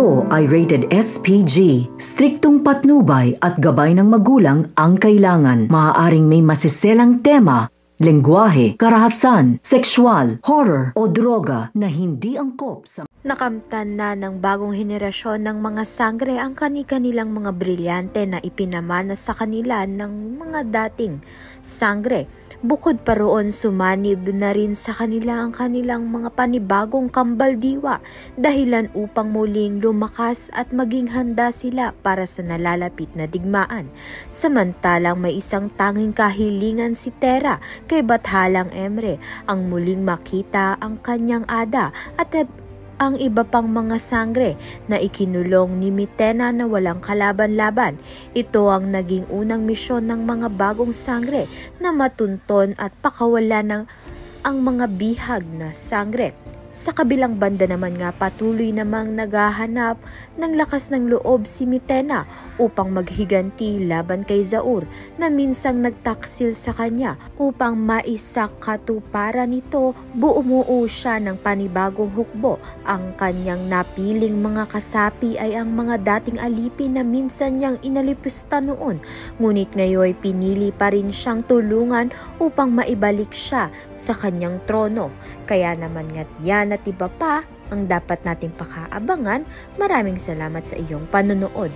Ito ay rated SPG. Striktong patnubay at gabay ng magulang ang kailangan. Maaaring may masiselang tema, lengguwahe, karahasan, sexual, horror o droga na hindi angkop sa... Nakamtan na ng bagong henerasyon ng mga sangre ang kani-kanilang mga brilyante na ipinamana sa kanila ng mga dating sangre. Bukod pa roon, sumanib na rin sa kanila ang kanilang mga panibagong kambaldiwa, dahilan upang muling lumakas at maging handa sila para sa nalalapit na digmaan. Samantalang may isang tanging kahilingan si Tera kay Bathalang Emre, ang muling makita ang kanyang ada at ang iba pang mga sangre na ikinulong ni Mitena na walang kalaban-laban. Ito ang naging unang misyon ng mga bagong sangre na matunton at pakawalan ng ang mga bihag na sangre. Sa kabilang banda naman nga, patuloy namang naghahanap ng lakas ng loob si Mitena upang maghiganti laban kay Zaur na minsang nagtaksil sa kanya. Upang maisakatuparan nito, bumuo siya ng panibagong hukbo. Ang kanyang napiling mga kasapi ay ang mga dating alipin na minsan niyang inalipusta noon. Ngunit ngayon pinili pa rin siyang tulungan upang maibalik siya sa kanyang trono. Kaya naman nga't yan at iba pa ang dapat nating pakaabangan. Maraming salamat sa iyong panonood.